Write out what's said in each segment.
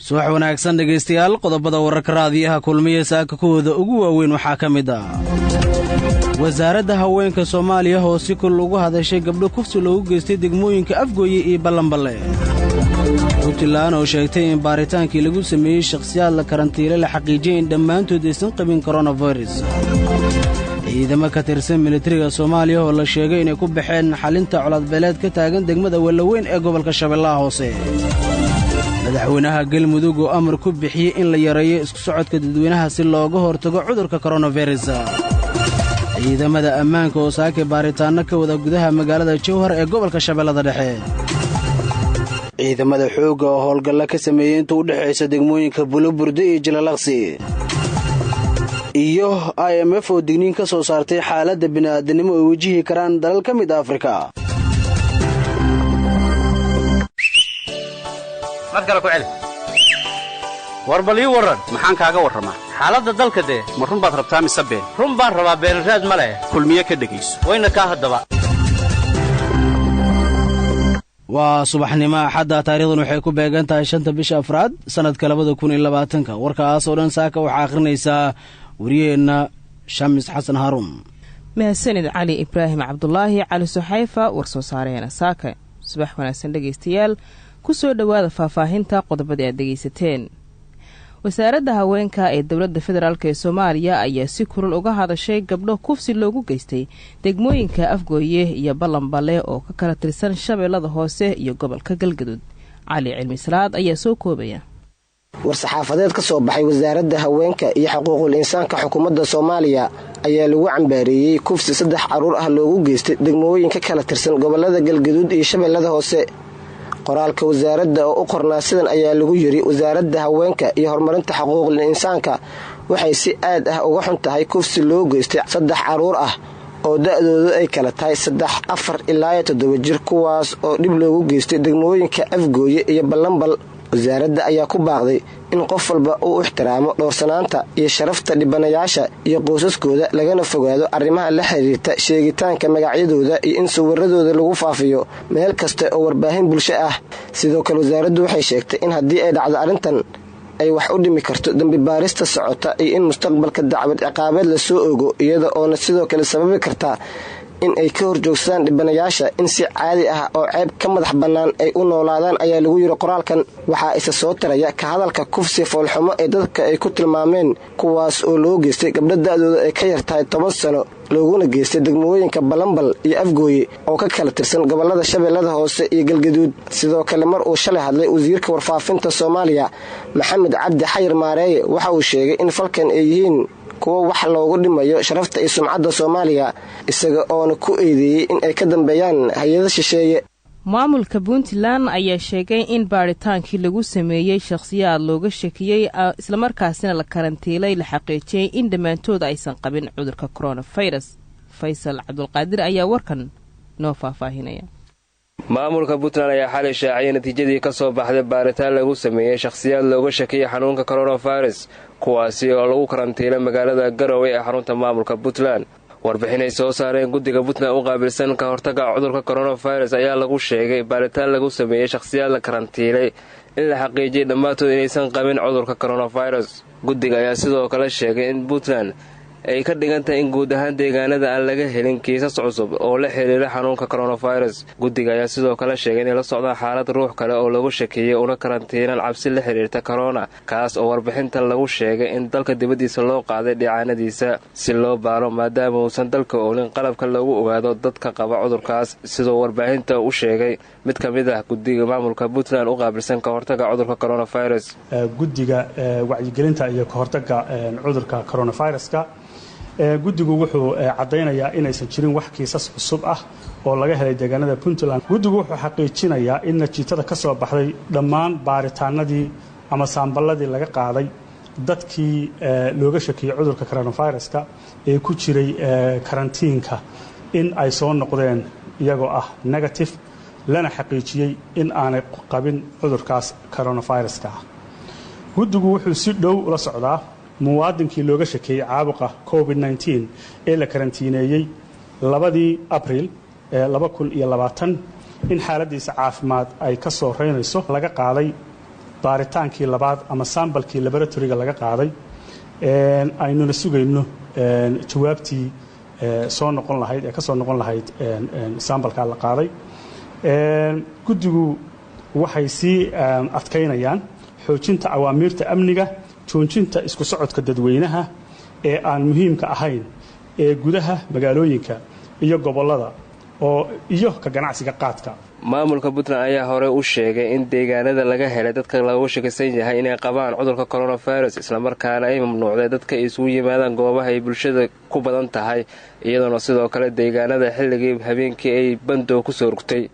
subax wanaagsan dhegaystayaal qodobada wararka raadiyaha kulmiye saaka kuwooda ugu waaweyn waxaa ka mid ah wasaaradda haweenka Soomaaliya oo si kul ugu hadashay gabdho kufsi loogu geystay degmooyinka Afgooye iyo Ballanballe Puntland oo sheegtay in baaritaankii lagu sameeyay shakhsiyaad la karantiilay la xaqiijiyay in dhammaantood aysan qabin coronavirus ciidamo ka tirsan militariga Soomaaliya oo la sheegay inay ku baxeen xalinta colaadbeeleed ka taagan degmada Walaweyn ee gobolka Shabeellaha Hoose madaxweynaha Galmudug oo amar ku bixiyay in la yareeyo isku socodka dadweynaha si looga hortago cudurka coronavirus ciidamada ammaanka oo saaka baaritaano ka wada gudaha magaalada Jowhar ee gobolka Shabeellada Dhexe ciidamada xoogga oo howlgalla ka sameeyay inta u dhaxaysa degmooyinka Bulburdo iyo Jalalaqsi iyo IMF oo digniin ka soo saartay xaaladda bini'aadanimo ay wajihi karaan dalal ka mid ah Afrika madkala ku celi warbali waran maxaan kaaga waramaa xaaladda dalka ma run baad rabtaa mise been run baan rabaa been raad ma leh kulmiye ka dhageyso wayna ka hadaba waa subaxnimo axadda taariikhdan waxay ku beegan tahay 5 bisha Afraad sanadka 2020 warkaas oo dhan saaka waxa akhrinaysa wariyeena Shamis Xasan Harun mahadsanid Cali Ibraahim Cabdullaahi Cali Suxayfa war soo saareena saaka subax wanaagsan dhageystayaal ku soo dhawaada faahfaahinta qodobada aad dhageysateen wasaaradda haweenka ee dawladda federaalka ee Soomaaliya ayaa si kulul uga hadashay gabdho kufsi loogu geystay degmooyinka Afgooye iyo Ballanballe oo ka kala tirsan Shabeellada Hoose iyo gobolka Galgaduud Cali Cilmi Salaad ayaa soo koobaya war-saxaafadeed ka soo baxay wasaaradda haweenka iyo xuquuqul insaanka xukuumadda Soomaaliya ayaa lagu cambaareeyay kufsi 3 caruur ah loogu geystay degmooyinka kala tirsan gobolada Galgaduud iyo Shabeellada Hoose qoraalka wasaaradda oo u qornaa sidan ayaa lagu yiri wasaaradda haweenka iyo horumarinta xuquuqul insaanka waxay si aad ah uga xun tahay kufsi loo geystay 3 caruur ah oo da'doodu ay kala tahay 3, 4 ilaa 7 jir kuwaas oo dib loogu geystay degmooyinka Afgooye iyo Ballanbal wasaaradda ayaa ku baaqday in qof walba uu ixtiraamo dhowrsanaanta iyo sharafta dhibanayaasha iyo qoysaskooda lagana fogaado arrimaha la xiriirta sheegitaanka magacyadooda iyo in sawiradooda lagu faafiyo meel kasta oo warbaahin bulsho ah sidoo kale wasaaraddu waxay sheegtay in haddii ay dhacdo arrintan ay wax u dhimi karto dambi baarista socota iyo in mustaqbalka dacwad ciqaabeed la soo ogo iyada oo sidoo kale sababi karta in ay ka horjoogsadaan dhibanayaasha in si caadi ah oo ceeb ka madax bannaan ay u noolaadaan ayaa lagu yiri qoraalkan waxaa isa soo taraya ka hadalka kufsi foolxumo ee dadka ay ku tilmaameen kuwaas oo loo geystay gabdho da'dooda ay ka yartahay 10 sano looguna geystay degmooyinka Ballanbal iyo Afgooye oo ka kala tirsan gobolada Shabeellada Hoose iyo Galgaduud sidoo kale mar uu shalay hadlay wasiirka warfaafinta Soomaaliya Maxamed Cabdi Xayir Maareeye waxa uu sheegay in falkan ay yihiin kuwa wax loogu dhimayo sharafta iyo sumcadda Soomaaliya isaga oo ku eedeeyay in ay ka dambeeyaan hay'adaha shisheeye maamulka Puntland ayaa sheegay in baaritaankii lagu sameeyay shakhsiyaad looga shakiyay isla markaasina la karantiilay la xaqiijiyay in dhammaantood aysan qabin cudurka coronavirus Faysal Cabdulqaadir ayaa warkan noo faahfaahinaya maamulka Puntland ayaa xalay shaaciyay natiijadii ka soo baxday baaritaan lagu sameeyay shakhsiyaad looga shakiyay xanuunka coronavirus kuwaasi oo lagu karantiilay magaalada Garowe ee xarunta maamulka Puntland warbixinay soo saareen guddiga Puntland u qaabilsan ka hortagga cudurka coronavirus ayaa lagu sheegay baaritaan lagu sameeyay shakhsiyaad la karantiilay in la xaqiijiyay dhammaantood inaysan qabin cudurka coronavirus guddiga ayaa sidoo kale sheegay in Puntland ay ka dhigan tahay in guud ahaan deegaanada aan laga helin kiisas cusub oo la xiriira xanuunka coronavirus guddiga ayaa sidoo kale sheegay in la socdaan xaalad ruux kale oo lagu shakiyay una karantiinan cabsi la xiriirta corona kaas oo warbixinta lagu sheegay in dalka dibadiisa loo qaaday dhicaanadiisa si loo baaro maadaama uusan dalka oolin qalabka lagu ogaado dadka qaba cudurkaas sidoo warbaahinta u sheegay mid ka mid ah guddiga maamulka Puntland u qaabilsan ka hortagga cudurka coronavirus guddiga wacyigelinta iyo ka hortagga cudurka coronavirus-ka guddigu wuxuu cadeynayaa inaysan jirin wax kiisas cusub ah oo laga helay deegaanada Puntland guddigu wuxuu xaqiijinayaa in natiijada ka soo baxday dhammaan baaritaanadii ama saamballadii laga qaaday dadkii looga shakiyey cudurka coronaviruska ee ku jiray karantiinka in ay soo noqdeen iyagoo ah negative lana xaqiijiyey in aanay qabin cudurkaas coronaviruska ah. guddigu wuxuu si dhow ula socdaa muwaadinkii looga shakeeyey caabuqa covid-19 ee la karantiineeyey 2 abriil 2020 in xaaladiisa caafimaad ay ka soo reynayso laga qaaday baaritaankii labaad ama sambalkii laboratoriga laga qaaday aynuna sugayno jawaabtii soo noqon lahayd ee ka soo noqon lahayd sambalka la qaaday. guddigu waxay sii adkaynayaan xoojinta awaamiirta amniga, joojinta isku socodka dadweynaha ee aan muhiimka ahayn ee gudaha magaalooyinka iyo gobollada iyo ka ganacsiga qaadka. maamulka Puntland ayaa hore u sheegay in deegaanada laga helay dadka lagu shakisan yahay inay qabaan cudurka coronavirus isla markaana ay mamnuucday dadka isugu yimaadaan goobaha ay bulshada ku badan tahay, iyadoo sidoo kale deegaanada xilligii habeenkii ay bandow ku soo rugtay.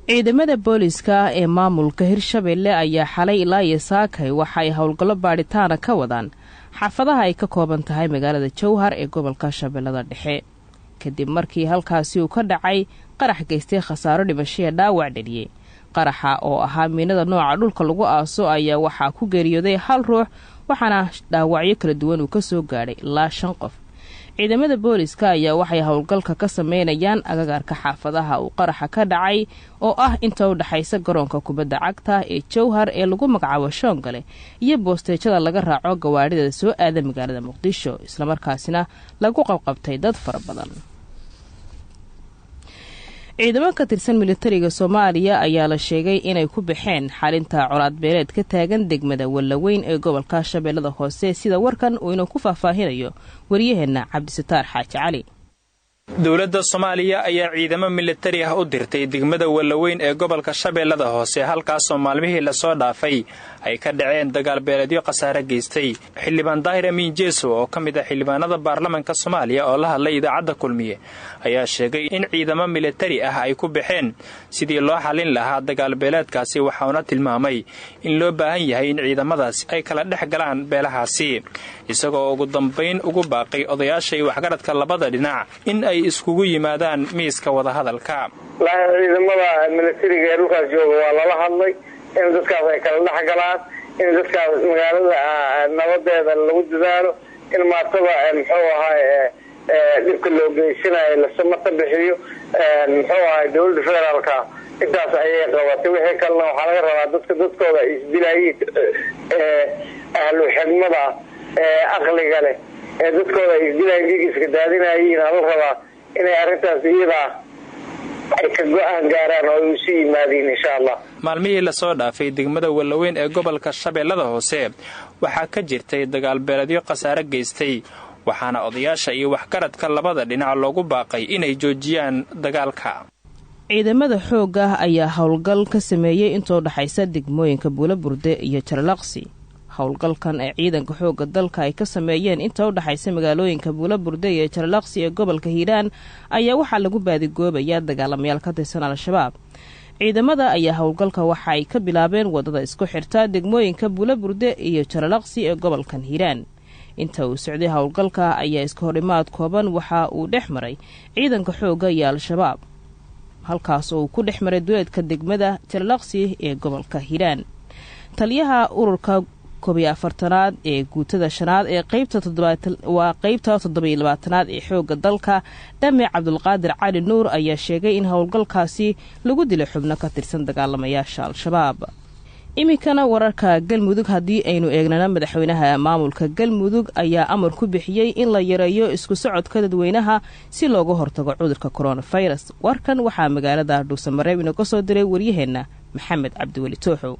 ciidamada booliska ee maamulka Hirshabelle ayaa xalay ilaa iyo saakay waxa ay howlgallo baadhitaana ka wadaan xaafadaha ay ka kooban tahay magaalada Jowhar ee gobolka Shabeellada Dhexe kadib markii halkaasi uu ka dhacay qarax geystay khasaaro dhimasho dhaawac dhaliyay. qaraxa oo ahaa miinada nooca dhulka lagu aaso ayaa waxaa ku geeriyooday 1 ruux waxaana dhaawacyo kala duwan uu ka soo gaadhay ilaa 5 qof. ciidamada booliska ayaa waxay howlgalka ka sameynayaan agagaarka xaafadaha uu qaraxa ka dhacay oo ah inta u dhaxaysa garoonka kubadda cagta ee Jowhar ee lagu magacaabo Shoongale iyo boosteejada laga raaco gawaarida soo aada magaalada Muqdisho, isla markaasina lagu qabqabtay dad fara badan. ciidamada ka tirsan militariga Soomaaliya ayaa la sheegay inay ku baxeen xalinta colaad beeleed ka taagan degmada Wallaweyn ee gobolka Shabeellada Hoose, sida warkan uu inuu ku faahfaahinayo wariyaheena Cabdisataar Xaaji Cali. dowladda Soomaaliya ayaa ciidamo militari ah u dirtay degmada Wallaweyn ee gobolka Shabeellada Hoose, halkaas oo maalmihii la soo dhaafay ay ka dhaceen dagaal beeleedyo khasaare geystay. xildhibaan Daahir Amiin Jeeso oo ka mid ah xildhibaanada baarlamaanka Soomaaliya oo la hadlay idaacadda Kulmiye ayaa sheegay in ciidamo militari ah ay ku baxeen sidii loo xalin lahaa dagaal beeleedkaasi, waxaana tilmaamay in loo baahan yahay in ciidamadaasi ay kala dhex galaan beelahaasi, isagoo ugu dambayn ugu baaqay odayaasha iyo waxgaradka labada dhinac in ay iskugu yimaadaan miiska wada hadalka. ciidamada militariga ee dhulkaas jooga waa lala hadlay in dadkaas ay kala dhex galaan, in dadkaas magaalada nabadeeda lagu dadaalo, in maatada muxuu ahaa dhibka loo geysanayo la samata bixiyo. muxuu ahaa dowladda federaalka intaas ayay qabatay. wixii kalena waxaa laga rabaa dadkooda isdilaayay ahlu xigmada aqliga leh ee dadkooda isdilaayay dhiig iska daadinayeen la rabaa inay arrintaas iyada ay ka go'aan gaaraan oo ay sii yimaadeen insha Allah. maalmihii la soo dhaafay degmada Wallaweyn ee gobolka Shabeellada Hoose waxaa ka jirtay dagaal beeleedyo khasaare geystay, waxaana odayaasha iyo waxgaradka labada dhinac loogu baaqay inay joojiyaan dagaalka. ciidamada xoogga ayaa howlgal ka sameeyay inta u dhaxaysa degmooyinka Buulaburde iyo Jarlaqsi. howlgalkan ee ciidanka xoogga dalka ay ka sameeyeen inta u dhaxaysa magaalooyinka Buulaburde iyo Jarlaqsi ee gobolka Hiiraan ayaa waxaa lagu baadigoobayaa dagaalamayaal ka tirsan Al-Shabaab. ciidamada ayaa howlgalka waxa ay ka bilaabeen wadada isku xirta degmooyinka Buulaburde iyo Jarlaqsi ee gobolka Hiiraan. inta uu socday howlgalka ayaa iska horimaad kooban waxa uu dhex maray ciidanka xoogga iyo Al-Shabaab, halkaas oo ku dhex maray duleedka degmada Jarlaqsi ee gobolka Hiiraan. taliyaha ururka 14aad ee guutada 5aad ee qaybta 7aad ee xoogga dalka Dhame Cabdulqaadir Cali Nuur ayaa sheegay in howlgalkaasi lagu dilay xubno ka tirsan dagaalamayaasha Al-Shabaab. iminkana wararka Galmudug haddii aynu eegnana madaxweynaha maamulka Galmudug ayaa amar ku bixiyay in la yareeyo isku socodka dadweynaha si looga hortago cudurka coronavirus. warkan waxaa magaalada Dhuusamareeb inoo soo diray wariyaheena Maxamed Cabdiweli Tooxow.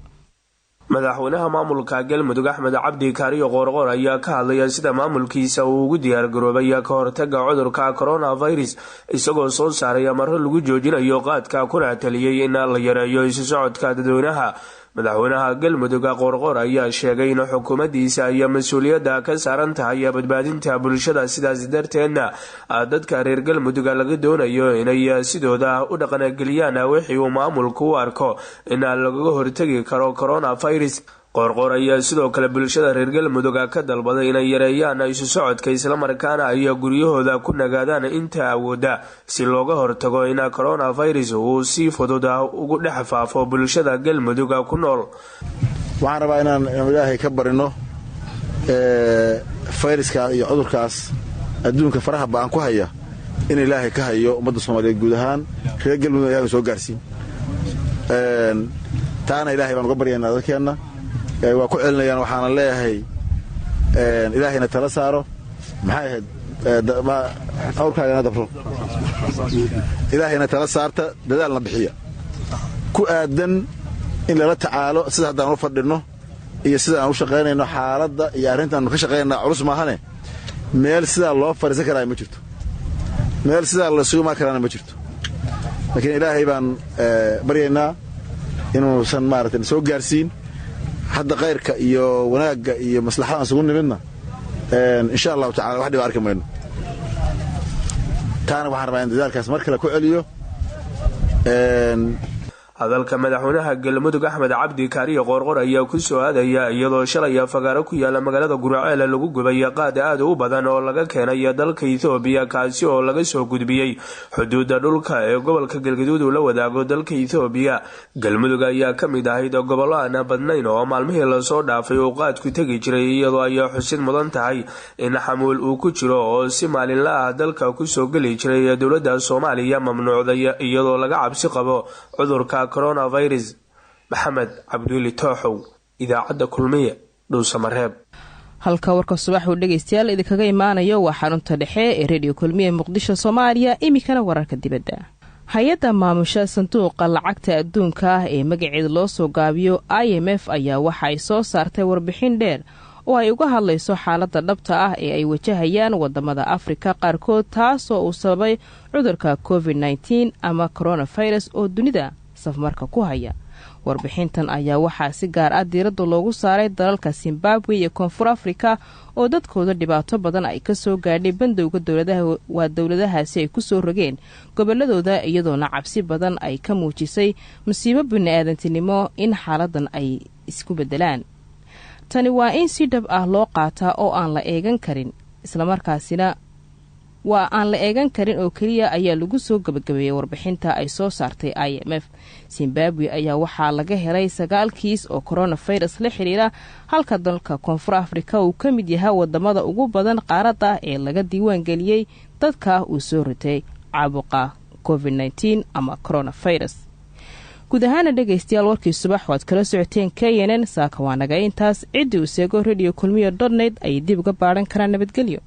madaxweynaha maamulka Galmudug Axmed Cabdi Kaariyo Qoorqoor ayaa ka hadlaya sida maamulkiisa uu ugu diyaar garoobay ka hortagga cudurka coronavirus, isagoo soo saaray amarro lagu joojinayo qaadka kuna taliyay in la yareeyo isu socodka dadweynaha. madaxweynaha Galmudug Qoorqoor ayaa sheegay in xukuumaddiisa ay mas'uuliyadda ka saaran tahay badbaadinta bulshada, sidaas darteedna dadka reer Galmudug laga doonayo inay sidooda u dhaqangeliyaan wixii uu maamulku u arko in laga hortagi karo coronavirus. qoorqoor ayaa sidoo kale bulshada reer galmudug ka dalbaday inay yareeyaan isu socodka islamarkaana ay guryahooda ku nagaadaan inta awooda si looga hortago in coronavirus uu si fudud ugu dhex faafo bulshada galmudug ku nool. waxaan rabaa inaan ilaahay ka barino fayraska iyo cudurkaas adduunka faraha baan ku haya in ilaahay ka hayo ummadda Soomaaliyeed guud ahaan reer galmudug ilaahay soo gaarsiin taana ilaahay baan uga baryaynaa dadkeena waa ku celinayaan waxaana leeyahay ilaahayna tala saaro maxay ahayd awrkaagana dabro ilaahayna tala saarta dadaalna bixiya ku aadan in lala tacaalo sida haddaan u fadhino iyo sida aan u shaqaynayno xaaladda iyo arrintaan ka shaqaynaa culus maahane meel sidaa loo fariisan karaa ma jirto meel sidaa la isugu imaan karaana ma jirto laakiin ilaahay baan baryaynaa inuusan maaragtay soo gaarsiin hadda khayrka iyo wanaagga iyo maslaxada isugu nimidna insha allahu tacaala wax dhiba arki mayno taana waxaan rabaa in dadaalkaas mar kale ku celiyo. hadalka madaxweynaha galmudug Axmed Cabdi Kaariyo Qoorqoor ayaa ku soo aadaya iyadoo shalay fagaaro ku yaala magaalada Guraceel lagu gubay qaad aad u badan oo laga keenay dalka Itoobiya kaasi oo laga soo gudbiyay xuduudda dhulka ee gobolka Galgaduud la wadaago dalka Itoobiya. galmudug ayaa ka mid ahayd gobollo aan badnayn oo maalmihii la soo dhaafay oo qaad ku tagi jiray iyadoo ay xusid mudan tahay in xamuul uu ku jiro oo si maalinle ah dalka ku soo gali jiray dowladda Soomaaliya mamnuucday iyadoo laga cabsi qabo cudurka coronavirus. maxamed cabduuli tooxow idaacadda kulmiye dhuusamareeb. halka warka subax uu dhageystayaal idinkaga imaanayo waa xarunta dhexe ee radio kulmiye muqdisho Soomaaliya. imikana wararka dibadda. hay-adda maamusha sanduuqa lacagta adduunka ee magaceeda loo soo gaabiyo IMF ayaa waxa ay soo saartay warbixin dheer oo ay uga hadlayso xaaladda dhabta ah ee ay wajahayaan wadamada Afrika qaarkood taasoo uu sababay cudurka COVID-19 ama coronavirus oo dunida safmarka ku haya. warbixintan ayaa waxaa si gaar ah diiradda loogu saaray dalalka Zimbabwe iyo Koonfur Afrika oo dadkooda dhibaato badan ay ka soo gaadhay bandowga dowladahaasi ay ku soo rogeen goboladooda iyadoona cabsi badan ay ka muujisay musiibo bini'aadantinimo in xaaladan ay isku bedelaan. tani waa in si dhab ah loo qaataa oo aan la eegan karin islamarkaasina waa aan la eegan karin oo keliya ayaa lagu soo gabagabeeyay warbixinta ay soo saartay IMF. Zimbabwe ayaa waxaa laga helay 9 kiis oo coronavirus la xiriira halka dalka Koonfur Afrika uu ka mid yahay wadamada ugu badan qaaradda ee laga diiwaan geliyay dadka uu soo ritay caabuqa COVID-19 ama coronavirus. guud ahaan dhageystayaal warkii subax waad kala socoteen KNN saaka waa naga intaas cidii u seego radio kulmiye.net ay dib uga baaran karaan nabadgelyo.